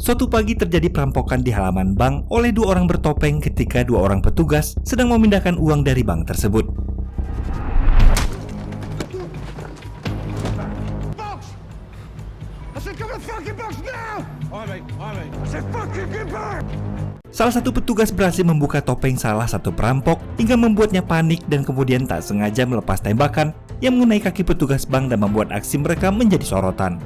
Suatu pagi terjadi perampokan di halaman bank oleh dua orang bertopeng ketika dua orang petugas sedang memindahkan uang dari bank tersebut. Salah satu petugas berhasil membuka topeng salah satu perampok hingga membuatnya panik dan kemudian tak sengaja melepas tembakan yang mengenai kaki petugas bank dan membuat aksi mereka menjadi sorotan.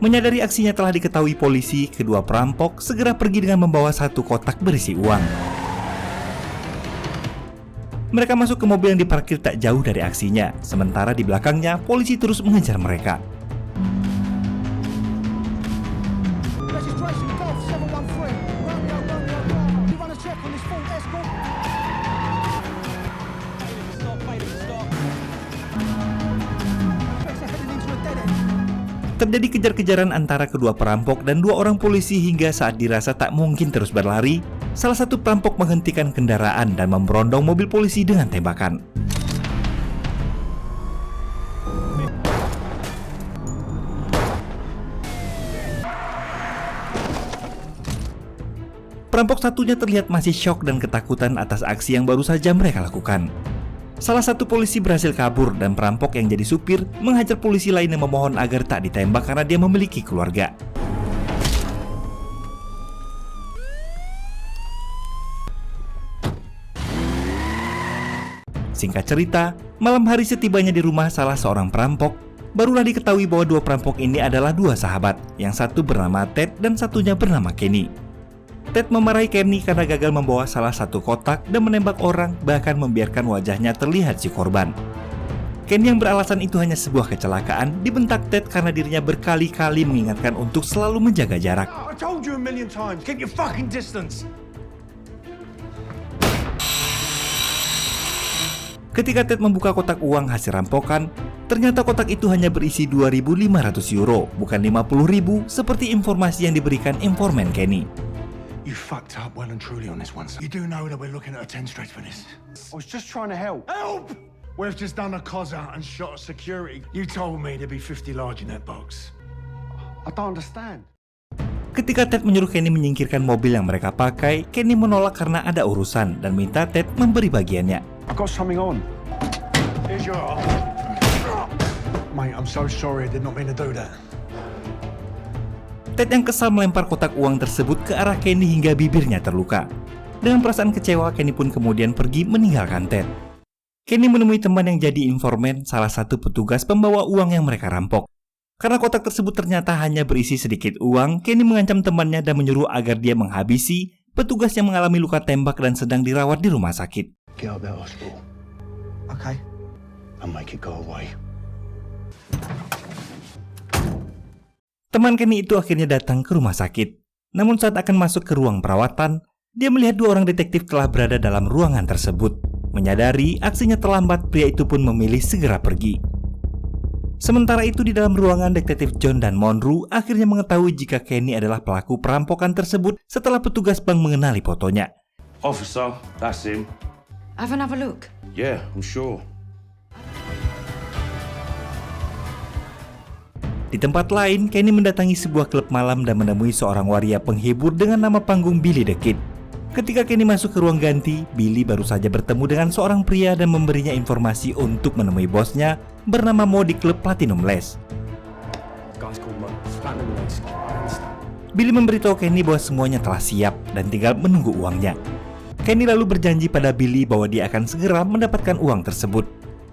Menyadari aksinya telah diketahui polisi, kedua perampok segera pergi dengan membawa satu kotak berisi uang. Mereka masuk ke mobil yang diparkir tak jauh dari aksinya, sementara di belakangnya polisi terus mengejar mereka. Terjadi kejar-kejaran antara kedua perampok dan dua orang polisi hingga saat dirasa tak mungkin terus berlari, salah satu perampok menghentikan kendaraan dan memberondong mobil polisi dengan tembakan. Perampok satunya terlihat masih syok dan ketakutan atas aksi yang baru saja mereka lakukan. Salah satu polisi berhasil kabur dan perampok yang jadi supir menghajar polisi lain yang memohon agar tak ditembak karena dia memiliki keluarga. Singkat cerita, malam hari setibanya di rumah salah seorang perampok, barulah diketahui bahwa dua perampok ini adalah dua sahabat, yang satu bernama Ted dan satunya bernama Kenny. Ted memarahi Kenny karena gagal membawa salah satu kotak dan menembak orang, bahkan membiarkan wajahnya terlihat si korban. Kenny yang beralasan itu hanya sebuah kecelakaan dibentak Ted karena dirinya berkali-kali mengingatkan untuk selalu menjaga jarak. Ketika Ted membuka kotak uang hasil rampokan, ternyata kotak itu hanya berisi 2.500 euro, bukan 50.000 seperti informasi yang diberikan informan Kenny. You fucked up well and truly on this one, sir. You do know that we're looking at a 10 straight for this. I was just trying to help. Help! We've just done a cos out and shot at security. You told me there'd be 50 large in that box. I don't understand. Ketika Ted menyuruh Kenny menyingkirkan mobil yang mereka pakai, Kenny menolak karena ada urusan dan minta Ted memberi bagiannya. I got something on. Here's your arm. Mate, I'm so sorry. I did not mean to do that. Ted yang kesal melempar kotak uang tersebut ke arah Kenny hingga bibirnya terluka. Dengan perasaan kecewa, Kenny pun kemudian pergi meninggalkan Ted. Kenny menemui teman yang jadi informan, salah satu petugas pembawa uang yang mereka rampok. Karena kotak tersebut ternyata hanya berisi sedikit uang, Kenny mengancam temannya dan menyuruh agar dia menghabisi petugas yang mengalami luka tembak dan sedang dirawat di rumah sakit. Get out of that hospital. Okay. And make it go away. Teman Kenny itu akhirnya datang ke rumah sakit. Namun saat akan masuk ke ruang perawatan, dia melihat dua orang detektif telah berada dalam ruangan tersebut. Menyadari aksinya terlambat, pria itu pun memilih segera pergi. Sementara itu di dalam ruangan, detektif John dan Monroe akhirnya mengetahui jika Kenny adalah pelaku perampokan tersebut setelah petugas bank mengenali fotonya. Officer, that's him. Have another look. Yeah, I'm sure. Di tempat lain, Kenny mendatangi sebuah klub malam dan menemui seorang waria penghibur dengan nama panggung Billy the Kid. Ketika Kenny masuk ke ruang ganti, Billy baru saja bertemu dengan seorang pria dan memberinya informasi untuk menemui bosnya bernama Mo di klub Platinum Les. Billy memberitahu Kenny bahwa semuanya telah siap dan tinggal menunggu uangnya. Kenny lalu berjanji pada Billy bahwa dia akan segera mendapatkan uang tersebut.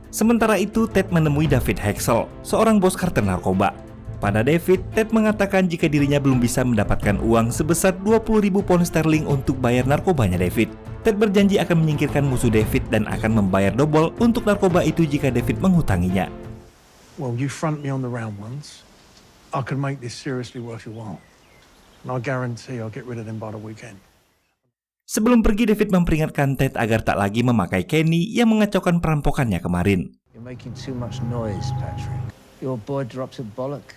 Sementara itu, Ted menemui David Hexel, seorang bos kartel narkoba. Pada David, Ted mengatakan jika dirinya belum bisa mendapatkan uang sebesar 20.000 pound sterling untuk bayar narkobanya David. Ted berjanji akan menyingkirkan musuh David dan akan membayar double untuk narkoba itu jika David menghutanginya. Well, you front me on the round ones. I can make this seriously worth your while. And I guarantee I'll get rid of them by the weekend. Sebelum pergi, David memperingatkan Ted agar tak lagi memakai Kenny yang mengacaukan perampokannya kemarin. You're making too much noise, Patrick. Your boy drops a bollock,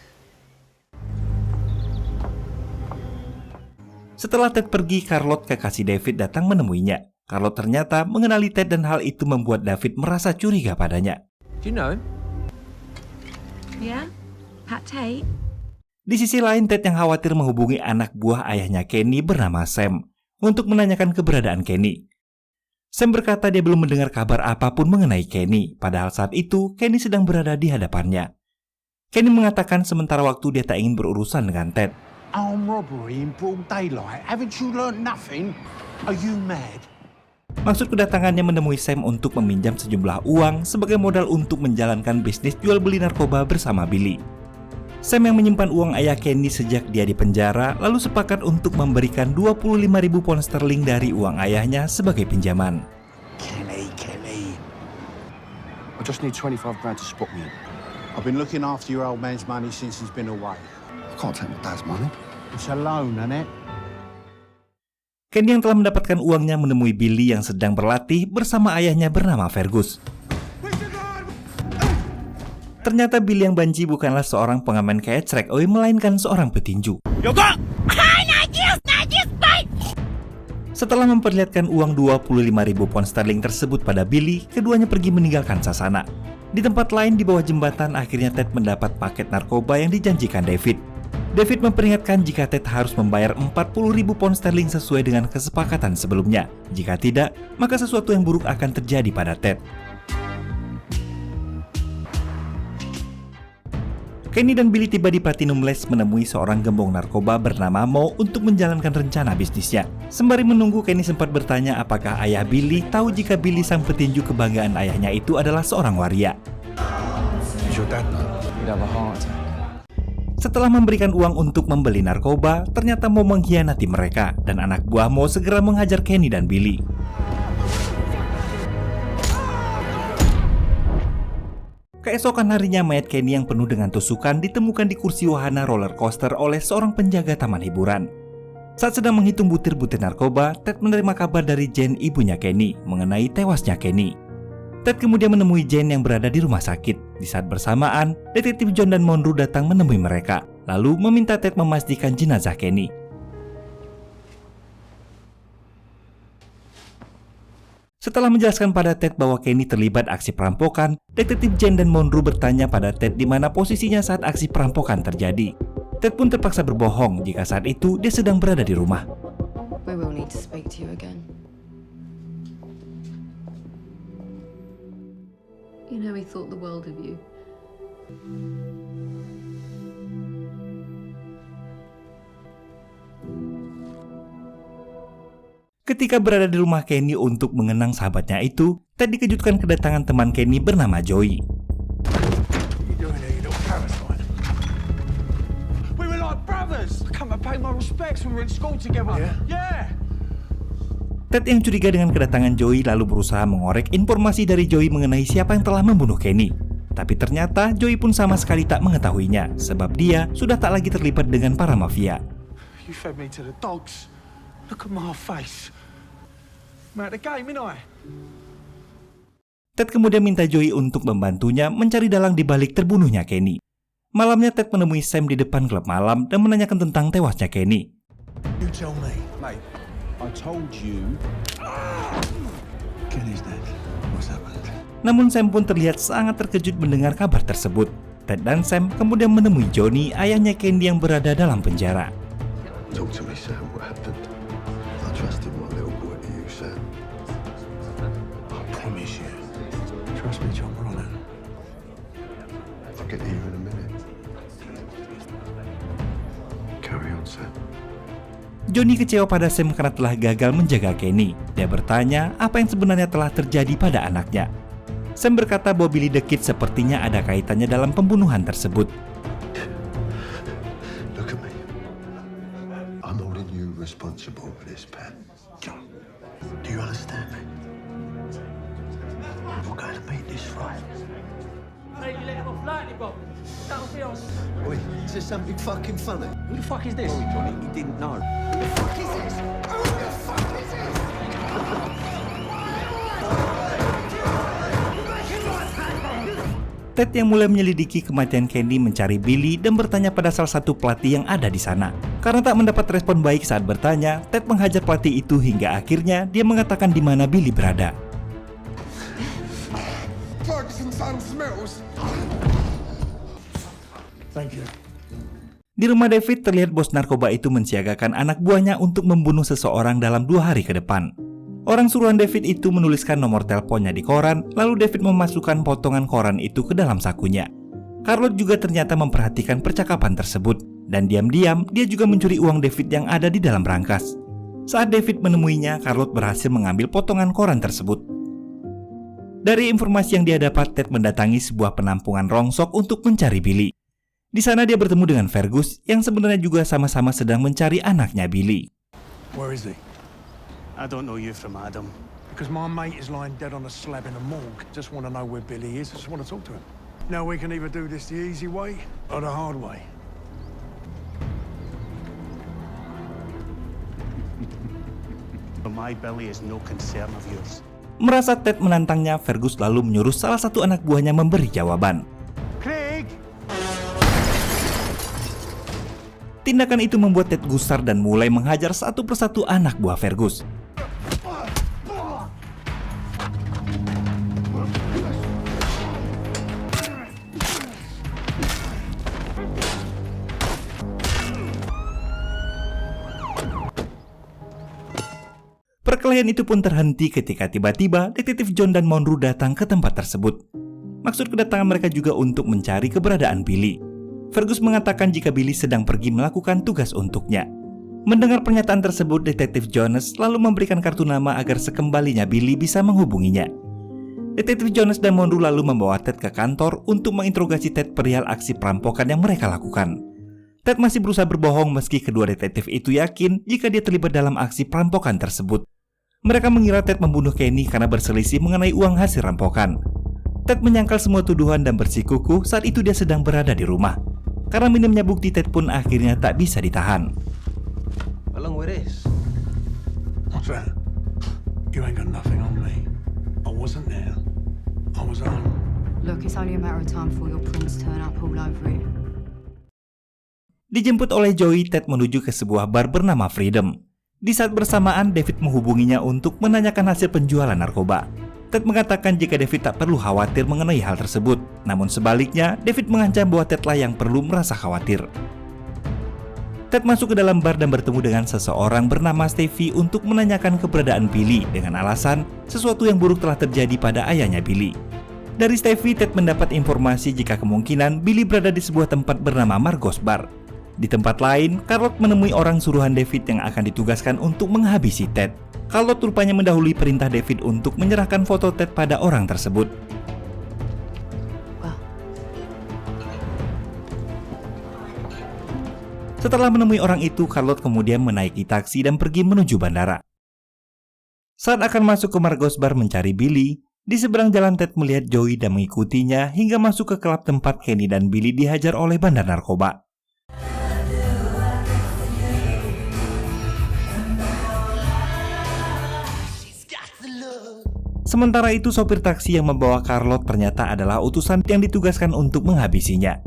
Setelah Ted pergi, Charlotte, kekasih David, datang menemuinya. Charlotte ternyata mengenali Ted dan hal itu membuat David merasa curiga padanya. Do you know him? Yeah? Pat Tate? Di sisi lain, Ted yang khawatir menghubungi anak buah ayahnya Kenny bernama Sam untuk menanyakan keberadaan Kenny. Sam berkata dia belum mendengar kabar apapun mengenai Kenny, padahal saat itu Kenny sedang berada di hadapannya. Kenny mengatakan sementara waktu dia tak ingin berurusan dengan Ted. Armed robbery in broad daylight. Haven't you learnt nothing? Are you mad? Maksud kedatangannya menemui Sam untuk meminjam sejumlah uang sebagai modal untuk menjalankan bisnis jual beli narkoba bersama Billy. Sam yang menyimpan uang ayah Kenny sejak dia di penjara lalu sepakat untuk memberikan 25.000 pound sterling dari uang ayahnya sebagai pinjaman. Kenny. I just need 25 grand to spot me. I've been looking after your old man's money since he's been away. I can't take my dad's money. It's a loan, isn't it? Kenny yang telah mendapatkan uangnya menemui Billy yang sedang berlatih bersama ayahnya bernama Fergus. Ternyata Billy yang banci bukanlah seorang pengamen kecrek, melainkan seorang petinju. Setelah memperlihatkan uang 25.000 pound sterling tersebut pada Billy, keduanya pergi meninggalkan sasana. Di tempat lain di bawah jembatan, akhirnya Ted mendapat paket narkoba yang dijanjikan David. David memperingatkan jika Ted harus membayar 40.000 pound sterling sesuai dengan kesepakatan sebelumnya. Jika tidak, maka sesuatu yang buruk akan terjadi pada Ted. Kenny dan Billy tiba di Platinum Lace menemui seorang gembong narkoba bernama Mo untuk menjalankan rencana bisnisnya. Sembari menunggu, Kenny sempat bertanya apakah ayah Billy tahu jika Billy sang petinju kebanggaan ayahnya itu adalah seorang waria. Is your dad know? He'd have a heart attack. Setelah memberikan uang untuk membeli narkoba, ternyata Mo mengkhianati mereka dan anak buah Mo segera menghajar Kenny dan Billy. Keesokan harinya, mayat Kenny yang penuh dengan tusukan ditemukan di kursi wahana roller coaster oleh seorang penjaga taman hiburan. Saat sedang menghitung butir-butir narkoba, Ted menerima kabar dari Jane, ibunya Kenny, mengenai tewasnya Kenny. Ted kemudian menemui Jane yang berada di rumah sakit. Di saat bersamaan, detektif John dan Monroe datang menemui mereka, lalu meminta Ted memastikan jenazah Kenny. Setelah menjelaskan pada Ted bahwa Kenny terlibat aksi perampokan, detektif Jane dan Monroe bertanya pada Ted di mana posisinya saat aksi perampokan terjadi. Ted pun terpaksa berbohong jika saat itu dia sedang berada di rumah. We will need to speak to you again. You know he thought the world of you. Ketika berada di rumah Kenny untuk mengenang sahabatnya itu, Ted dikejutkan kedatangan teman Kenny bernama Joey. What you doing here, you little parasite? We were like brothers. I come to pay my respects. We were in school together. Yeah. Ted yang curiga dengan kedatangan Joey lalu berusaha mengorek informasi dari Joey mengenai siapa yang telah membunuh Kenny. Tapi ternyata Joey pun sama sekali tak mengetahuinya, sebab dia sudah tak lagi terlibat dengan para mafia. You fed me to the dogs. Look at my face. I'm out the game, ain't I? Ted kemudian minta Joey untuk membantunya mencari dalang di balik terbunuhnya Kenny. Malamnya Ted menemui Sam di depan klub malam dan menanyakan tentang tewasnya Kenny. You tell me, mate. I told you. Kenny's dead. What's happened? Namun Sam pun terlihat sangat terkejut mendengar kabar tersebut. Ted dan Sam kemudian menemui Johnny, ayahnya Kenny yang berada dalam penjara. Talk to me, Sam. What happened? I trusted my little boy to you, Sam. I promise you. Trust me, John, we're on it. I'll get to you in a minute. Carry on, Sam. Johnny kecewa pada Sam karena telah gagal menjaga Kenny. Dia bertanya apa yang sebenarnya telah terjadi pada anaknya. Sam berkata bahwa Billy the Kid sepertinya ada kaitannya dalam pembunuhan tersebut. Look at me. I'm holding you responsible for this, Pat. John, do you understand me? We're going to make this right. Hey, you let him off lightly, Bob. That'll be on. Wait, is there something fucking funny? Who the fuck is this? Sorry, Johnny, he didn't know. Who the fuck is this? Who the fuck is this? Ted yang mulai menyelidiki kematian Kenny mencari Billy dan bertanya pada salah satu pelatih yang ada di sana. Karena tak mendapat respon baik saat bertanya, Ted menghajar pelatih itu hingga akhirnya dia mengatakan di mana Billy berada. Thank you. Di rumah David terlihat bos narkoba itu mensiagakan anak buahnya untuk membunuh seseorang dalam 2 hari ke depan. Orang suruhan David itu menuliskan nomor teleponnya di koran, lalu David memasukkan potongan koran itu ke dalam sakunya. Charlotte juga ternyata memperhatikan percakapan tersebut, dan diam-diam dia juga mencuri uang David yang ada di dalam brankas. Saat David menemuinya, Charlotte berhasil mengambil potongan koran tersebut. Dari informasi yang dia dapat, Ted mendatangi sebuah penampungan rongsok untuk mencari Billy. Di sana dia bertemu dengan Fergus yang sebenarnya juga sama-sama sedang mencari anaknya Billy. Where is he? I don't know you from Adam. Because my mate is lying dead on a slab in a morgue. Just want to know where Billy is. I just want to talk to him. Now we can either do this the easy way or the hard way. My Billy is no concern of yours. Merasa Ted menantangnya, Fergus lalu menyuruh salah satu anak buahnya memberi jawaban. Craig! Tindakan itu membuat Ted gusar dan mulai menghajar satu persatu anak buah Fergus. Perkelahian itu pun terhenti ketika tiba-tiba detektif John dan Monroe datang ke tempat tersebut. Maksud kedatangan mereka juga untuk mencari keberadaan Billy. Fergus mengatakan jika Billy sedang pergi melakukan tugas untuknya. Mendengar pernyataan tersebut, detektif Jonas lalu memberikan kartu nama agar sekembalinya Billy bisa menghubunginya. Detektif Jonas dan Monroe lalu membawa Ted ke kantor untuk menginterogasi Ted perihal aksi perampokan yang mereka lakukan. Ted masih berusaha berbohong meski kedua detektif itu yakin jika dia terlibat dalam aksi perampokan tersebut. Mereka mengira Ted membunuh Kenny karena berselisih mengenai uang hasil rampokan. Ted menyangkal semua tuduhan dan bersikukuh saat itu dia sedang berada di rumah. Karena minimnya bukti, Ted pun akhirnya tak bisa ditahan. Along with this. What's that? You ain't got nothing on me. I wasn't there. I was at home. Look, it's only a matter of time before your prints turn up all over it. Dijemput oleh Joey, Ted menuju ke sebuah bar bernama Freedom. Di saat bersamaan, David menghubunginya untuk menanyakan hasil penjualan narkoba. Ted mengatakan jika David tak perlu khawatir mengenai hal tersebut. Namun sebaliknya, David mengancam bahwa Ted lah yang perlu merasa khawatir. Ted masuk ke dalam bar dan bertemu dengan seseorang bernama Stevie untuk menanyakan keberadaan Billy dengan alasan sesuatu yang buruk telah terjadi pada ayahnya Billy. Dari Stevie, Ted mendapat informasi jika kemungkinan Billy berada di sebuah tempat bernama Margot's Bar. Di tempat lain, Charlotte menemui orang suruhan David yang akan ditugaskan untuk menghabisi Ted. Charlotte rupanya mendahului perintah David untuk menyerahkan foto Ted pada orang tersebut. Setelah menemui orang itu, Charlotte kemudian menaiki taksi dan pergi menuju bandara. Saat akan masuk ke Margot's Bar mencari Billy, di seberang jalan Ted melihat Joey dan mengikutinya hingga masuk ke klub tempat Kenny dan Billy dihajar oleh bandar narkoba. Sementara itu, sopir taksi yang membawa Charlotte ternyata adalah utusan yang ditugaskan untuk menghabisinya.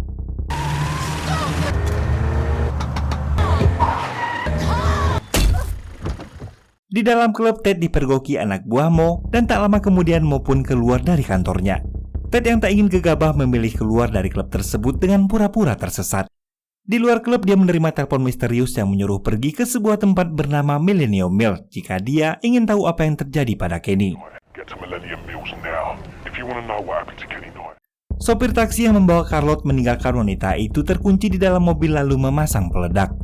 Di dalam klub, Ted dipergoki anak buah Mo dan tak lama kemudian Mo pun keluar dari kantornya. Ted yang tak ingin gegabah memilih keluar dari klub tersebut dengan pura-pura tersesat. Di luar klub, dia menerima telepon misterius yang menyuruh pergi ke sebuah tempat bernama Millennium Mill jika dia ingin tahu apa yang terjadi pada Kenny. Sopir taksi yang membawa Charlotte meninggalkan wanita itu terkunci di dalam mobil lalu memasang peledak.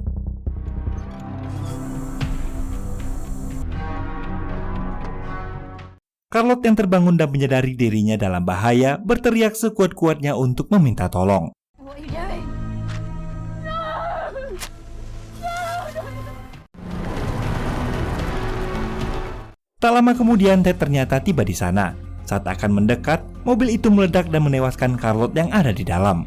Charlotte yang terbangun dan menyadari dirinya dalam bahaya berteriak sekuat-kuatnya untuk meminta tolong. What are you doing? Tak lama kemudian, Ted ternyata tiba di sana. Saat akan mendekat, mobil itu meledak dan menewaskan Charlotte yang ada di dalam.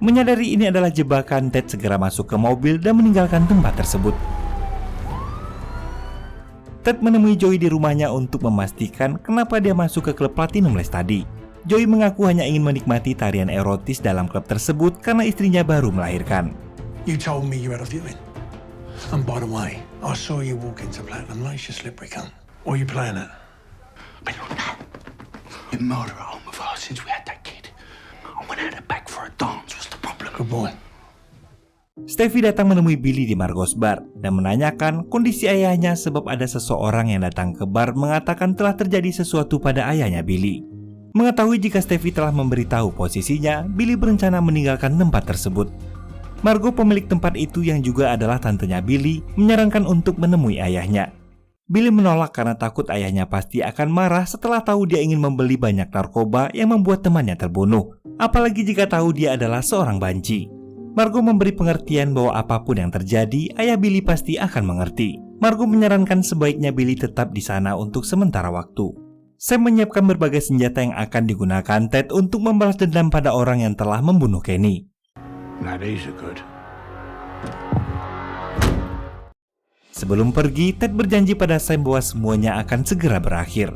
Menyadari ini adalah jebakan, Ted segera masuk ke mobil dan meninggalkan tempat tersebut. Ted menemui Joey di rumahnya untuk memastikan kenapa dia masuk ke klub Platinumless tadi. Joey mengaku hanya ingin menikmati tarian erotis dalam klub tersebut karena istrinya baru melahirkan. You told me you had a viewing. And by the way, I saw you walk into Platinum Lace, you slippery cunt. What are you playing at? But you're not. Been murder at home with her since we had that kid. I went out her back for a dance. What's the problem? Good boy. Steffi datang menemui Billy di Margot's bar dan menanyakan kondisi ayahnya sebab ada seseorang yang datang ke bar mengatakan telah terjadi sesuatu pada ayahnya Billy. Mengetahui jika Steffi telah memberitahu posisinya, Billy berencana meninggalkan tempat tersebut. Margot, pemilik tempat itu yang juga adalah tantenya Billy, menyarankan untuk menemui ayahnya. Billy menolak karena takut ayahnya pasti akan marah setelah tahu dia ingin membeli banyak narkoba yang membuat temannya terbunuh, apalagi jika tahu dia adalah seorang banci. Margot memberi pengertian bahwa apapun yang terjadi, ayah Billy pasti akan mengerti. Margot menyarankan sebaiknya Billy tetap di sana untuk sementara waktu. Sam menyiapkan berbagai senjata yang akan digunakan Ted untuk membalas dendam pada orang yang telah membunuh Kenny. Now these are good. Sebelum pergi, Ted berjanji pada Sam bahwa semuanya akan segera berakhir.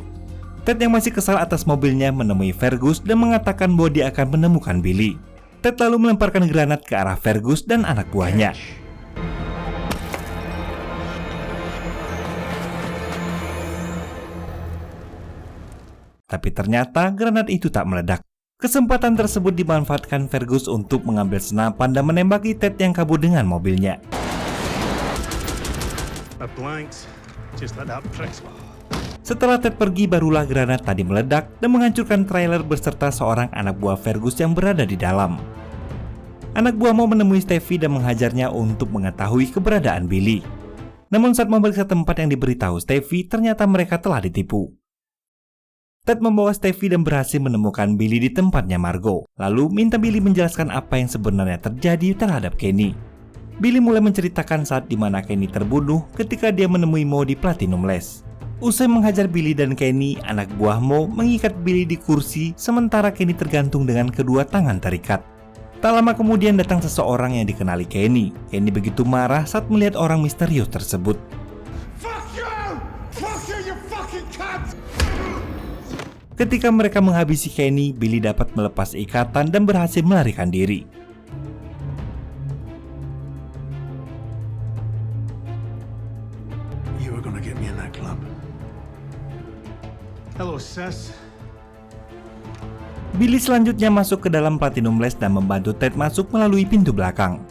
Ted yang masih kesal atas mobilnya menemui Fergus dan mengatakan bahwa dia akan menemukan Billy. Ted lalu melemparkan granat ke arah Fergus dan anak buahnya. Tapi ternyata granat itu tak meledak. Kesempatan tersebut dimanfaatkan Fergus untuk mengambil senapan dan menembaki Ted yang kabur dengan mobilnya. A blanks. Just let that prick. Setelah Ted pergi, barulah granat tadi meledak dan menghancurkan trailer beserta seorang anak buah Fergus yang berada di dalam. Anak buah mau menemui Steffi dan menghajarnya untuk mengetahui keberadaan Billy. Namun saat memeriksa tempat yang diberitahu Steffi, ternyata mereka telah ditipu. Ted membawa Steffi dan berhasil menemukan Billy di tempatnya Margot, lalu minta Billy menjelaskan apa yang sebenarnya terjadi terhadap Kenny. Billy mulai menceritakan saat dimana Kenny terbunuh ketika dia menemui Mo di Platinumless. Usai menghajar Billy dan Kenny, anak buah Mo mengikat Billy di kursi sementara Kenny tergantung dengan kedua tangan terikat. Tak lama kemudian datang seseorang yang dikenali Kenny. Kenny begitu marah saat melihat orang misterius tersebut. Fuck you! Fuck you, you fucking cunt! Ketika mereka menghabisi Kenny, Billy dapat melepas ikatan dan berhasil melarikan diri. You were gonna get me in that club. Hello, sis. Billy selanjutnya masuk ke dalam Platinumless dan membantu Ted masuk melalui pintu belakang.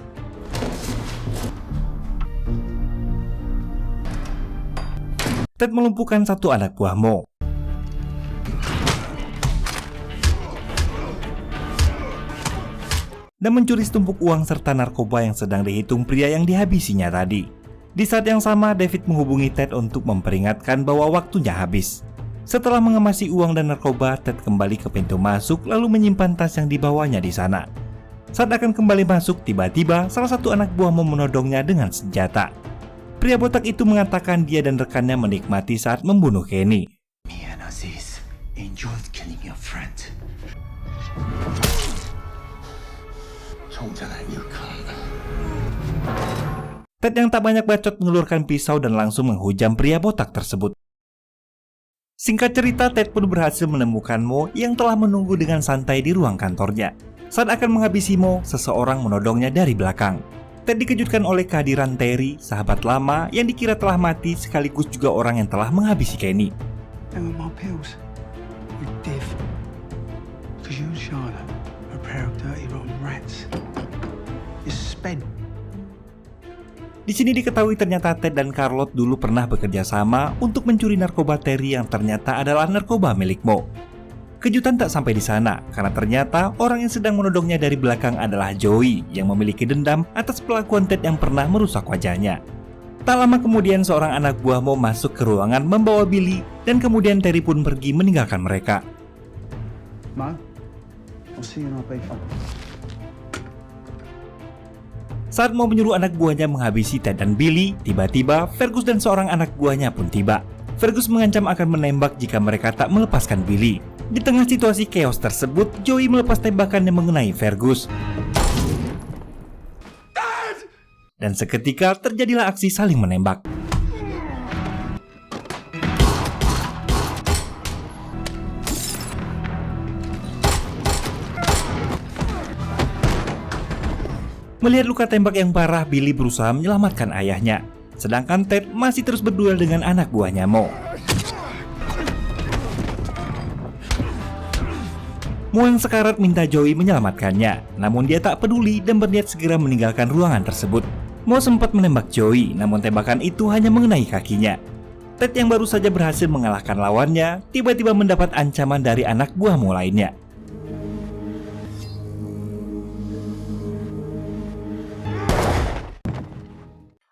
Ted melumpuhkan satu anak buah Mo. Dan mencuri setumpuk uang serta narkoba yang sedang dihitung pria yang dihabisinya tadi. Di saat yang sama, David menghubungi Ted untuk memperingatkan bahwa waktunya habis. Setelah mengemasi uang dan narkoba, Ted kembali ke pintu masuk lalu menyimpan tas yang dibawanya di sana. Saat akan kembali masuk, tiba-tiba salah satu anak buah Mo menodongnya dengan senjata. Pria botak itu mengatakan dia dan rekannya menikmati saat membunuh Kenny. Me and Aziz enjoyed killing your friend. Talk to that, you cunt. Ted yang tak banyak bacot mengeluarkan pisau dan langsung menghujam pria botak tersebut. Singkat cerita, Ted pun berhasil menemukan Mo yang telah menunggu dengan santai di ruang kantornya. Saat akan menghabisi Mo, seseorang menodongnya dari belakang. Ted dikejutkan oleh kehadiran Terry, sahabat lama yang dikira telah mati sekaligus juga orang yang telah menghabisi Kenny. Them are my pills. You div. Because you and Charlotte are a pair of dirty rotten rats. You're spent. Di sini diketahui ternyata Ted dan Charlotte dulu pernah bekerja sama untuk mencuri narkoba Terry yang ternyata adalah narkoba milik Mo. Kejutan tak sampai di sana, karena ternyata orang yang sedang menodongnya dari belakang adalah Joey yang memiliki dendam atas pelakuan Ted yang pernah merusak wajahnya. Tak lama kemudian seorang anak buah Mo masuk ke ruangan membawa Billy dan kemudian Terry pun pergi meninggalkan mereka. Mo, I'll see you in our big fun. Saat mau menyuruh anak buahnya menghabisi Ted dan Billy, tiba-tiba Fergus dan seorang anak buahnya pun tiba. Fergus mengancam akan menembak jika mereka tak melepaskan Billy. Di tengah situasi chaos tersebut, Joey melepas tembakan yang mengenai Fergus. Dan seketika terjadilah aksi saling menembak. Melihat luka tembak yang parah, Billy berusaha menyelamatkan ayahnya. Sedangkan Ted masih terus berduel dengan anak buahnya Mo. Mo yang sekarat minta Joey menyelamatkannya, namun dia tak peduli dan berniat segera meninggalkan ruangan tersebut. Mo sempat menembak Joey, namun tembakan itu hanya mengenai kakinya. Ted yang baru saja berhasil mengalahkan lawannya, tiba-tiba mendapat ancaman dari anak buah Mo lainnya.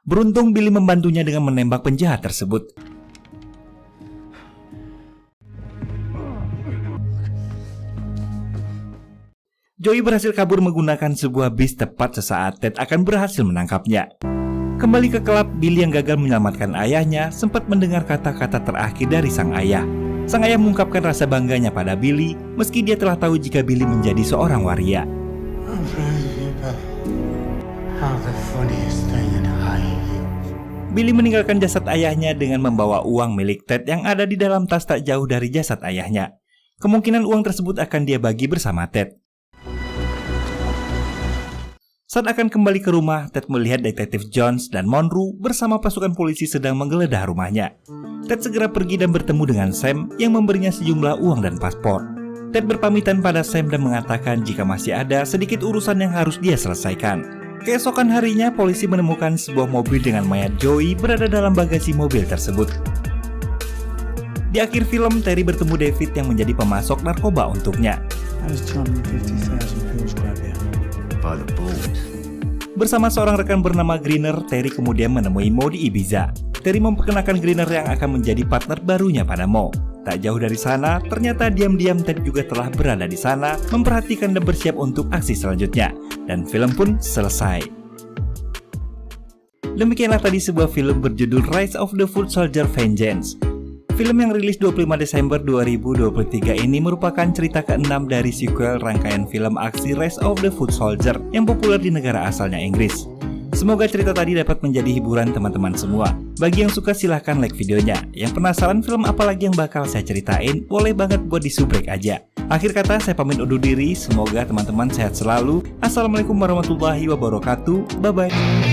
Beruntung Billy membantunya dengan menembak penjahat tersebut. Joey berhasil kabur menggunakan sebuah bis tepat sesaat Ted akan berhasil menangkapnya. Kembali ke klub, Billy yang gagal menyelamatkan ayahnya sempat mendengar kata-kata terakhir dari sang ayah. Sang ayah mengungkapkan rasa bangganya pada Billy meski dia telah tahu jika Billy menjadi seorang waria. Billy meninggalkan jasad ayahnya dengan membawa uang milik Ted yang ada di dalam tas tak jauh dari jasad ayahnya. Kemungkinan uang tersebut akan dia bagi bersama Ted. Saat akan kembali ke rumah, Ted melihat detektif Jones dan Monroe bersama pasukan polisi sedang menggeledah rumahnya. Ted segera pergi dan bertemu dengan Sam yang memberinya sejumlah uang dan paspor. Ted berpamitan pada Sam dan mengatakan jika masih ada sedikit urusan yang harus dia selesaikan. Keesokan harinya, polisi menemukan sebuah mobil dengan mayat Joey berada dalam bagasi mobil tersebut. Di akhir film, Terry bertemu David yang menjadi pemasok narkoba untuknya. Bersama seorang rekan bernama Greener, Terry kemudian menemui Mo di Ibiza. Terry memperkenalkan Greener yang akan menjadi partner barunya pada Mo. Tak jauh dari sana, ternyata diam-diam Ted juga telah berada di sana, memperhatikan dan bersiap untuk aksi selanjutnya. Dan film pun selesai. Demikianlah tadi sebuah film berjudul Rise of the Foot Soldier Vengeance. Film yang rilis 25 Desember 2023 ini merupakan cerita ke-6 dari sequel rangkaian film aksi Rise of the Foot Soldier yang populer di negara asalnya Inggris. Semoga cerita tadi dapat menjadi hiburan teman-teman semua. Bagi yang suka silahkan like videonya. Yang penasaran film apa lagi yang bakal saya ceritain, boleh banget buat di subrek aja. Akhir kata saya pamit undur diri, semoga teman-teman sehat selalu. Assalamualaikum warahmatullahi wabarakatuh, bye-bye.